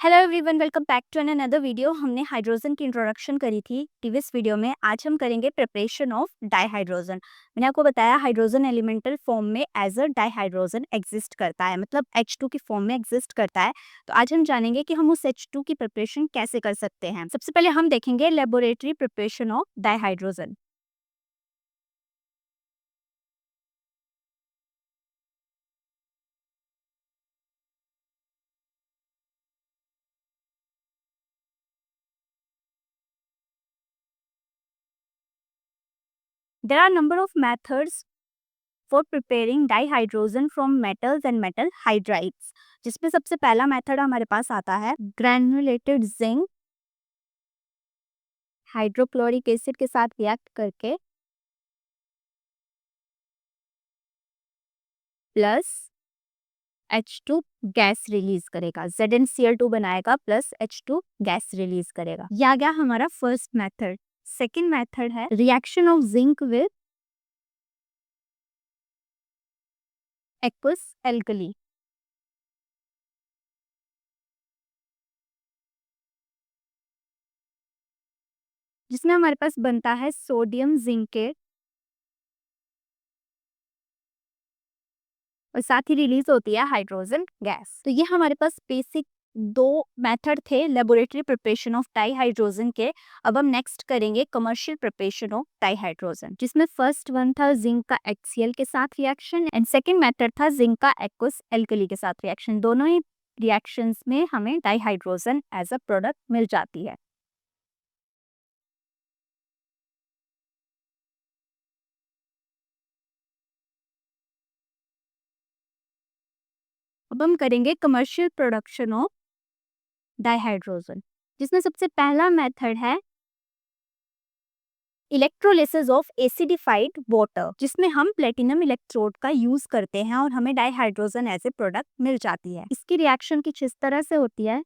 Hello everyone, welcome back to an another video. हमने hydrogen की introduction करी थी प्रीवियस वीडियो में। आज हम करेंगे प्रिपरेशन ऑफ डाईहाइड्रोजन। मैंने आपको बताया हाइड्रोजन एलिमेंटल फॉर्म में एज अ डाईहाइड्रोजन एग्जिस्ट करता है, मतलब H2 की फॉर्म में एग्जिस्ट करता है। तो आज हम जानेंगे कि हम उस H2 की प्रिपरेशन कैसे कर सकते हैं। सबसे पहले हम देखेंगे laboratory preparation of dihydrogen. There are number of methods for preparing dihydrogen from metals and metal hydrides, जिसमें सबसे पहला मेथड हमारे पास आता है ग्रैन्युलेटेड जिंक हाइड्रोक्लोरिक एसिड के साथ रिएक्ट करके प्लस H2 गैस रिलीज करेगा। ZnCl2 बनाएगा प्लस H2 गैस रिलीज करेगा। यह आ गया हमारा फर्स्ट मेथड। सेकेंड मेथड है reaction of zinc with aqueous alkali, जिसमें हमारे पास बनता है सोडियम जिंकेट और साथ ही रिलीज होती है हाइड्रोजन गैस। तो ये हमारे पास बेसिक दो मेथड थे लेबोरेटरी प्रिपरेशन ऑफ डाईहाइड्रोजन के। अब हम नेक्स्ट करेंगे कमर्शियल प्रिपरेशन ऑफ डाईहाइड्रोजन, जिसमें फर्स्ट वन था जिंक का HCl के साथ रिएक्शन एंड सेकंड मेथड था जिंक का एक्वस एल्कली के साथ रिएक्शन। दोनों ही रिएक्शंस में हमें डाईहाइड्रोजन एज अ प्रोडक्ट मिल जाती है। अब हम करेंगे कमर्शियल प्रोडक्शन ऑफ डाईहाइड्रोजन, जिसमें सबसे पहला मेथड है इलेक्ट्रोलिसिस ऑफ एसिडिफाइड वाटर, जिसमें हम प्लेटिनम इलेक्ट्रोड का यूज करते हैं और हमें डाईहाइड्रोजन एज ए प्रोडक्ट मिल जाती है। इसकी रिएक्शन कुछ इस तरह से होती है।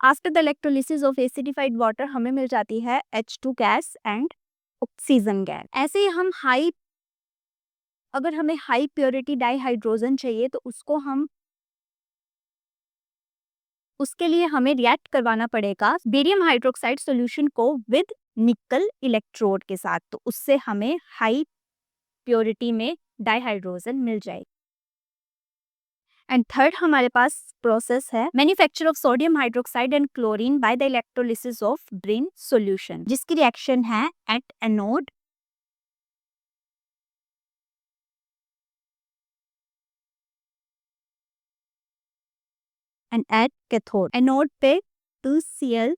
After the electrolysis of acidified water हमें मिल जाती है H2 gas and oxygen gas. ऐसे ही हम अगर हमें हाई प्योरिटी डाईहाइड्रोजन चाहिए तो उसके लिए हमें रिएक्ट करवाना पड़ेगा बेरियम हाइड्रोक्साइड सॉल्यूशन को विद निकल इलेक्ट्रोड के साथ, तो उससे हमें हाई प्योरिटी में डाईहाइड्रोजन मिल जाएगी। एंड थर्ड हमारे पास प्रोसेस है manufacture of sodium hydroxide and chlorine by the electrolysis of Brin solution, जिसकी रिएक्शन है at anode and at cathode. Anode पे 2Cl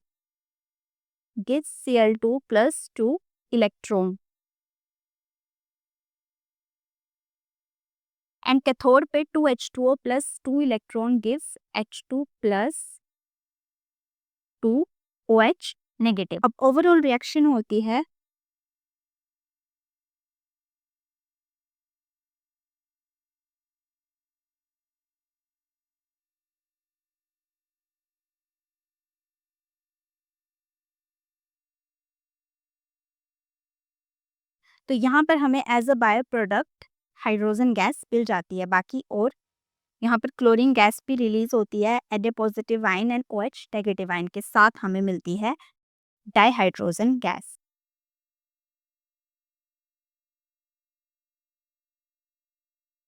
gives Cl2 plus 2 electron and cathode पे 2H2O plus 2 electron gives H2 plus 2OH negative. अब overall reaction होती है तो यहाँ पर हमें as a byproduct hydrogen gas मिल जाती है। बाकी और यहाँ पर क्लोरीन गैस भी रिलीज होती है Na positive ion and OH negative ion के साथ हमें मिलती है डाईहाइड्रोजन गैस।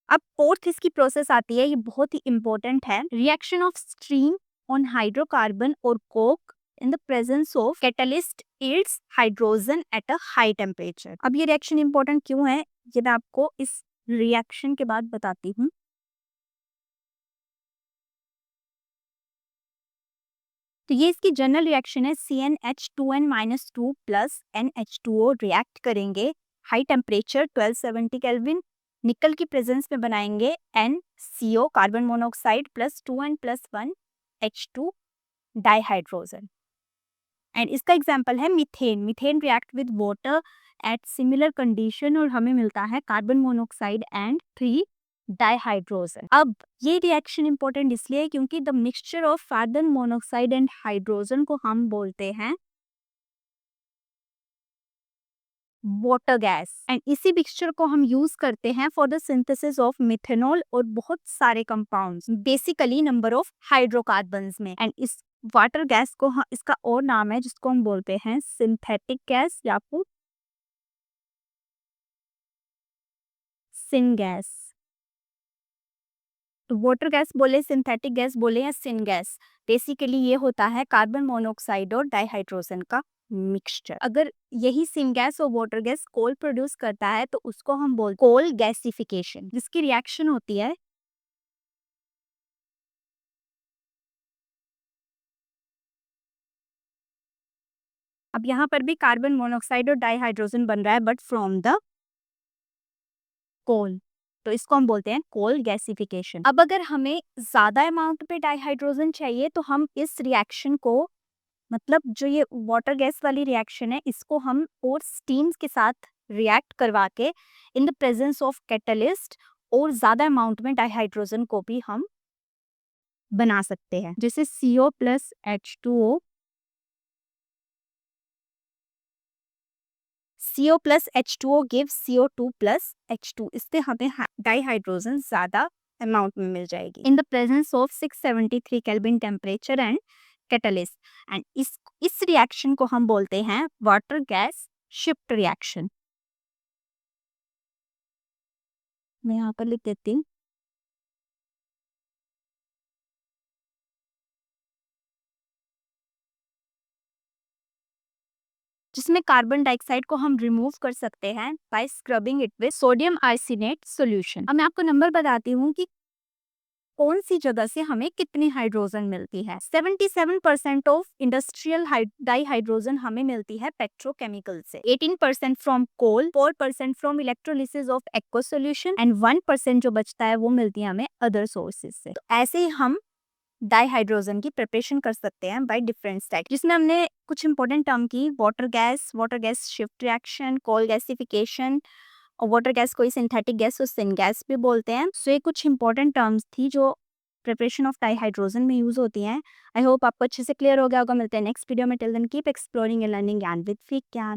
अब फोर्थ इसकी प्रोसेस आती है, ये बहुत ही इंपॉर्टेंट है, reaction of stream on hydrocarbon और coke in the presence of catalyst yields hydrogen at a high temperature. अब ये रिएक्शन इंपॉर्टेंट क्यों है, ये मैं आपको इस रिएक्शन के बाद बताती हूँ। तो ये इसकी जनरल रिएक्शन है। CnH2n-2 प्लस NH2O रिएक्ट करेंगे हाई टेम्परेचर 1270 केल्विन, निकल की प्रेजेंस में बनाएंगे NCO carbon monoxide plus 2n plus 1 H2 dihydrogen. And इसका एग्जाम्पल है methane. Methane react with water at similar condition और हमें मिलता है कार्बन मोनोऑक्साइड एंड 3 डाइहाइड्रोजन। अब ये रिएक्शन इंपॉर्टेंट इसलिए है क्योंकि the mixture of carbon monoxide and hydrogen को हम बोलते हैं वाटर गैस, एंड इसी मिक्सचर को हम यूज करते हैं for the synthesis of methanol और बहुत सारे compounds, basically number of hydrocarbons में। एंड इस वाटर गैस को इसका और नाम है जिसको हम बोलते हैं सिंथेटिक गैस या फिर सिन गैस। तो वाटर गैस बोले, सिंथेटिक गैस बोले या सिन गैस, बेसिकली ये होता है कार्बन मोनोऑक्साइड और डाइहाइड्रोजन का मिक्सचर। अगर यही सिन गैस और वाटर गैस कोल प्रोड्यूस करता है तो उसको हम बोलते कोल गैसिफिकेशन, जिसकी रिएक्शन होती है अब यहाँ पर भी कार्बन मोनोऑक्साइड और डाइहाइड्रोजन बन रहा है बट फ्रॉम द कोल, तो इसको हम बोलते हैं कोल गैसिफिकेशन। अब अगर हमें ज्यादा अमाउंट पे डाइहाइड्रोजन चाहिए तो हम इस रिएक्शन को, मतलब जो ये वाटर गैस वाली रिएक्शन है, इसको हम और स्टीम्स के साथ रिएक्ट करवा के इन द प्रेजेंस ऑफ कैटलिस्ट और ज्यादा अमाउंट में डाइहाइड्रोजन को भी हम बना सकते हैं, जैसे CO plus H2O, CO plus H2O give CO2 plus H2, इससे हमें डाइहाइड्रोजन ज्यादा अमाउंट में मिल जाएगी इन the presence of 673 kelvin temperature and catalyst. And इस रिएक्शन को हम बोलते हैं वाटर गैस शिफ्ट रिएक्शन। मैं यहाँ पर लिख देती हूँ, जिसमें कार्बन डाइऑक्साइड को हम रिमूव कर सकते हैं by scrubbing it with sodium arsenate solution. अब मैं आपको नंबर बताती हूँ कि कौन सी जगह से हमें कितनी हाइड्रोजन मिलती है। 77% ऑफ इंडस्ट्रियल डाइहाइड्रोजन हमें मिलती है पेट्रोकेमिकल से, 18% from coal, 4% from electrolysis of aqua solution and 1% जो बचता है वो मिलती है हमें अदर सोर्सेज से। तो ऐसे ही हम डाइहाइड्रोजन की प्रिपरेशन कर सकते हैं बाय डिफरेंट स्टेप, जिसमें हमने कुछ इंपॉर्टेंट टर्म की water gas shift reaction, coal gasification, और वाटर गैस को सिंथेटिक गैस और सिन गैस भी बोलते हैं। सो ये कुछ इंपॉर्टेंट टर्म्स थी जो प्रिपरेशन ऑफ डाइहाइड्रोजन में यूज होती हैं। आई होप आपको अच्छे से क्लियर हो गया होगा। मिलते हैं नेक्स्ट वीडियो में। Till then keep exploring and learning ज्ञान विद विज्ञान।